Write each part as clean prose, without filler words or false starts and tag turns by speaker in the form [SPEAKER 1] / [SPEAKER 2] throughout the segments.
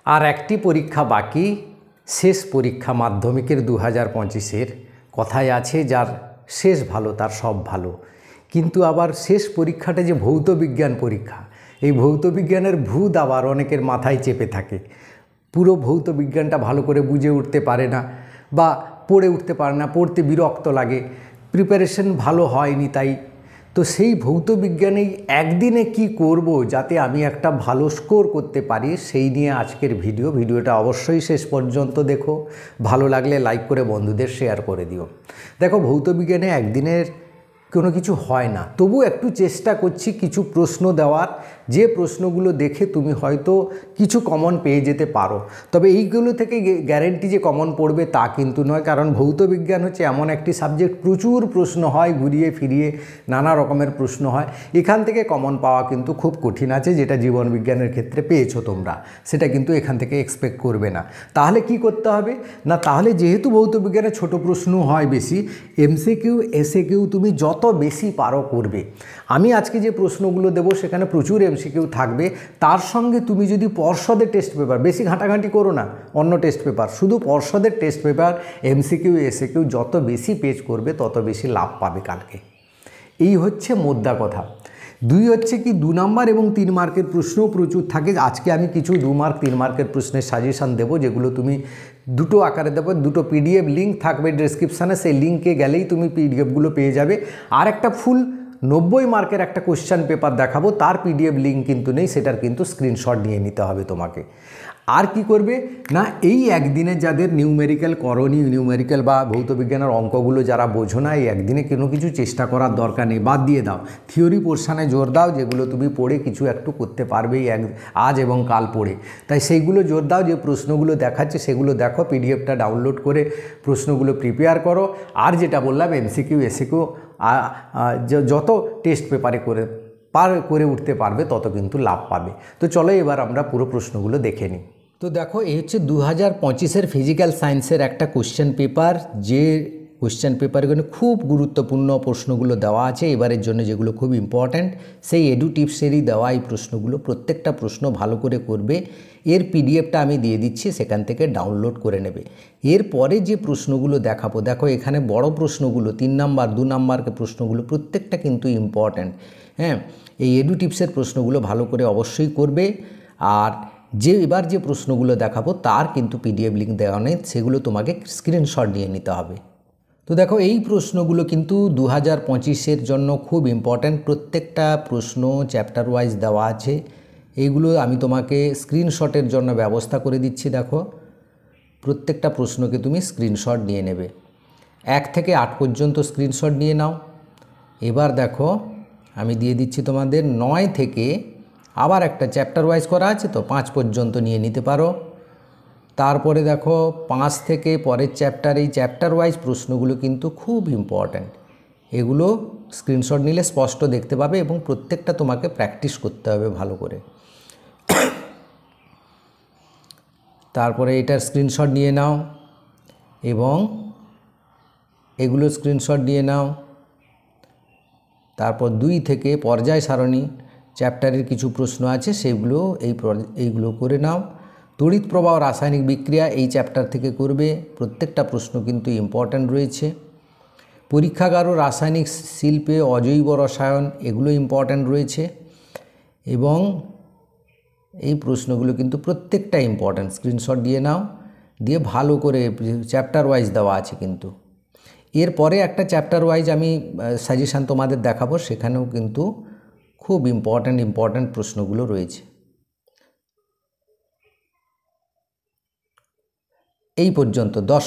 [SPEAKER 1] আর একটি পরীক্ষা বাকি, শেষ পরীক্ষা মাধ্যমিকের 2025-এর। কথায় আছে যার শেষ ভালো তার সব ভালো। কিন্তু আবার শেষ পরীক্ষাটা যে ভৌত বিজ্ঞান পরীক্ষা, এই ভৌত বিজ্ঞানের ভূত আবার অনেকের মাথায় চেপে থাকে। পুরো ভৌত বিজ্ঞানটা ভালো করে বুঝে উঠতে পারে না বা পড়ে উঠতে পারে না, পড়তে বিরক্ত লাগে, প্রিপারেশন ভালো হয়নি তাই। তো সেই ভৌত বিজ্ঞানেই একদিনে কি করব যাতে আমি একটা ভালো স্কোর করতে পারি, সেই নিয়ে আজকের ভিডিওটা অবশ্যই শেষ পর্যন্ত দেখো। ভালো লাগলে লাইক করে বন্ধুদের শেয়ার করে দিও। দেখো, ভৌত বিজ্ঞানে একদিনের কোনো কিছু হয় না, তবু একটু চেষ্টা করছি কিছু প্রশ্ন দেওয়ার, যে প্রশ্নগুলো দেখে তুমি হয়তো কিছু কমন পেয়ে যেতে পারো। তবে এইগুলো থেকে গ্যারেন্টি যে কমন পড়বে তা কিন্তু নয়, কারণ ভৌত বিজ্ঞান হচ্ছে এমন একটি সাবজেক্ট, প্রচুর প্রশ্ন হয়, ঘুরিয়ে ফিরিয়ে নানা রকমের প্রশ্ন হয়। এখান থেকে কমন পাওয়া কিন্তু খুব কঠিন আছে, যেটা জীবন বিজ্ঞানের ক্ষেত্রে পেয়েছো তোমরা, সেটা কিন্তু এখান থেকে এক্সপেক্ট করবে না। তাহলে কি করতে হবে না, তাহলে যেহেতু ভৌত বিজ্ঞানে ছোট প্রশ্ন হয় বেশি, এমসিকিউ এসএকিউ তুমি যত বেশি পারো করবে। আমি আজকে যে প্রশ্নগুলো দেবো সেখানে প্রচুর এমসিকিউ থাকবে, তার সঙ্গে তুমি যদি পর্ষদের টেস্ট পেপার, বেশি ঘাঁটাঘাঁটি করো না অন্য টেস্ট পেপার, শুধু পর্ষদের টেস্ট পেপার এমসিকিউ এসএকিউ যত বেশি পেজ করবে তত বেশি লাভ পাবে কালকে। এই হচ্ছে মোদ্দা কথা। দুই হচ্ছে কি, 2 নম্বর এবং 3 মার্কের প্রশ্নও প্রচুর থাকে। আজকে আমি কিছু 2 মার্ক 3 মার্কের প্রশ্নের সাজেশান দেবো, যেগুলো তুমি দুটো আকারে দেবো। দুটো পিডিএফ লিঙ্ক থাকবে ডেসক্রিপশানে, সেই লিঙ্কে গেলেই তুমি পিডিএফগুলো পেয়ে যাবে। আর একটা ফুল 90 মার্কের একটা কোশ্চেন পেপার দেখাবো, তার পিডিএফ লিঙ্ক কিন্তু নেই, সেটার কিন্তু স্ক্রিনশট নিয়ে নিতে হবে তোমাকে। আর কি করবে না, এই একদিনে যাদের নিউমেরিক্যাল করণী, নিউমেরিক্যাল বা ভৌত বিজ্ঞানের অঙ্কগুলো যারা বোঝো না, এই একদিনে কোনো কিছু চেষ্টা করার দরকার নেই, বাদ দিয়ে দাও। থিওরি পোর্শানে জোর দাও, যেগুলো তুমি পড়ে কিছু একটু করতে পারবেই আজ এবং কাল পড়ে, তাই সেইগুলো জোর দাও। যে প্রশ্নগুলো দেখাচ্ছে সেগুলো দেখো, পিডিএফটা ডাউনলোড করে প্রশ্নগুলো প্রিপেয়ার করো। আর যেটা বললাম এমসিকিউ এসিকিউ যত টেস্ট পেপারে করে উঠতে পারবে তত কিন্তু লাভ পাবে। তো চলো এবার আমরা পুরো প্রশ্নগুলো দেখে নিই। তো দেখো, এই হচ্ছে 2025-এর ফিজিক্যাল সায়েন্সের একটা কোশ্চেন পেপার, যে কোশ্চেন পেপারগুলো খুব গুরুত্বপূর্ণ প্রশ্নগুলো দেওয়া আছে এবারের জন্য, যেগুলো খুব ইম্পর্ট্যান্ট। সেই এডু টিপসেরই দেওয়া এই প্রশ্নগুলো, প্রত্যেকটা প্রশ্ন ভালো করে করবে। এর পিডিএফটা আমি দিয়ে দিচ্ছি, সেখান থেকে ডাউনলোড করে নেবে। এরপরে যে প্রশ্নগুলো দেখাবো, দেখো এখানে বড় প্রশ্নগুলো 3 নাম্বার 2 নাম্বারকে প্রশ্নগুলো প্রত্যেকটা কিন্তু ইম্পর্ট্যান্ট। হ্যাঁ, এই এডু টিপসের প্রশ্নগুলো ভালো করে অবশ্যই করবে। আর এবার যে প্রশ্নগুলো দেখাবো তার কিন্তু পিডিএফ লিঙ্ক দেওয়া নেই, সেগুলো তোমাকে স্ক্রিনশট নিয়ে নিতে হবে। তো দেখো, এই প্রশ্নগুলো কিন্তু 2025-এর জন্য খুব ইম্পর্ট্যান্ট। প্রত্যেকটা প্রশ্ন চ্যাপ্টার ওয়াইজ দেওয়া আছে, এইগুলো আমি তোমাকে স্ক্রিনশটের জন্য ব্যবস্থা করে দিচ্ছি। দেখো, প্রত্যেকটা প্রশ্নকে তুমি স্ক্রিনশট নিয়ে নেবে, 1 থেকে 8 পর্যন্ত স্ক্রিনশট নিয়ে নাও। এবার দেখো, আমি দিয়ে দিচ্ছি তোমাদের 9 থেকে, আবার একটা চ্যাপ্টার ওয়াইজ করা আছে তো 5 পর্যন্ত নিয়ে নিতে পারো। তারপরে দেখো 5 থেকে পরের চ্যাপ্টার, এই চ্যাপ্টার ওয়াইজ প্রশ্নগুলো কিন্তু খুব ইম্পর্ট্যান্ট। এগুলো স্ক্রিনশট নিলে স্পষ্ট দেখতে পাবে এবং প্রত্যেকটা তোমাকে প্র্যাকটিস করতে হবে ভালো করে। তারপরে এটার স্ক্রিনশট নিয়ে নাও এবং এগুলো স্ক্রিনশট নিয়ে নাও। তারপর 2 থেকে পর্যায় সারণী চ্যাপ্টারের কিছু প্রশ্ন আছে, এইগুলো করে নাও। তড়িৎ প্রবাহ রাসায়নিক বিক্রিয়া এই চ্যাপ্টার থেকে করবে, প্রত্যেকটা প্রশ্ন কিন্তু ইম্পর্ট্যান্ট রয়েছে। পরীক্ষাগার ও রাসায়নিক শিল্পে অজৈব রসায়ন, এগুলো ইম্পর্ট্যান্ট রয়েছে এবং এই প্রশ্নগুলো কিন্তু প্রত্যেকটা ইম্পর্ট্যান্ট। স্ক্রিনশট দিয়ে নাও, দিয়ে ভালো করে চ্যাপ্টার ওয়াইজ দেওয়া আছে কিন্তু। এরপরে একটা চ্যাপ্টার ওয়াইজ আমি সাজেশান তোমাদের দেখাবো, সেখানেও কিন্তু খুব ইম্পর্ট্যান্ট প্রশ্নগুলো রয়েছে। এই পর্যন্ত 10,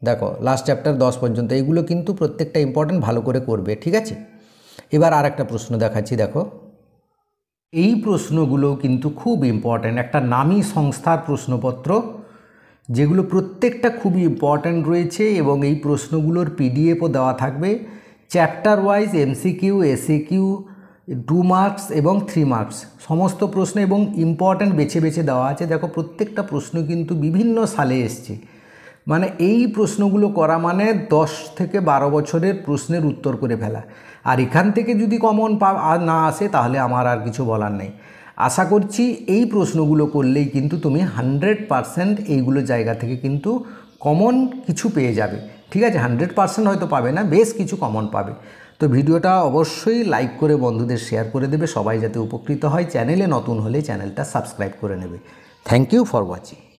[SPEAKER 1] দেখো লাস্ট চ্যাপ্টার 10 পর্যন্ত, এইগুলো কিন্তু প্রত্যেকটা ইম্পর্ট্যান্ট, ভালো করে করবে, ঠিক আছে। এবার আর একটা প্রশ্ন দেখাচ্ছি। দেখো, এই প্রশ্নগুলো কিন্তু খুব ইম্পর্ট্যান্ট, একটা নামী সংস্থার প্রশ্নপত্র, যেগুলো প্রত্যেকটা খুবই ইম্পর্ট্যান্ট রয়েছে এবং এই প্রশ্নগুলোর পিডিএফও দেওয়া থাকবে। Chapter wise MCQ SAQ 2 marks এবং 3 মার্কস সমস্ত প্রশ্ন এবং ইম্পর্ট্যান্ট বেছে বেছে দেওয়া আছে। দেখো, প্রত্যেকটা প্রশ্ন কিন্তু বিভিন্ন সালে এসছে, মানে এই প্রশ্নগুলো করা মানে 10 থেকে 12 বছরের প্রশ্নের উত্তর করে ফেলা। আর এখান থেকে যদি কমন না আসে তাহলে আমার আর কিছু বলার নেই। আশা করছি এই প্রশ্নগুলো করলেই কিন্তু তুমি 100% এইগুলো জায়গা থেকে কিন্তু কমন কিছু পেয়ে যাবে। ঠিক আছে, 100% হয়তো পাবে না, বেশ কিছু কমন পাবে। তো ভিডিওটা অবশ্যই লাইক করে বন্ধুদের শেয়ার করে দেবে, সবাই যাতে উপকৃত হয়। চ্যানেলে নতুন হলে চ্যানেলটা সাবস্ক্রাইব করে নেবে। Thank you for watching.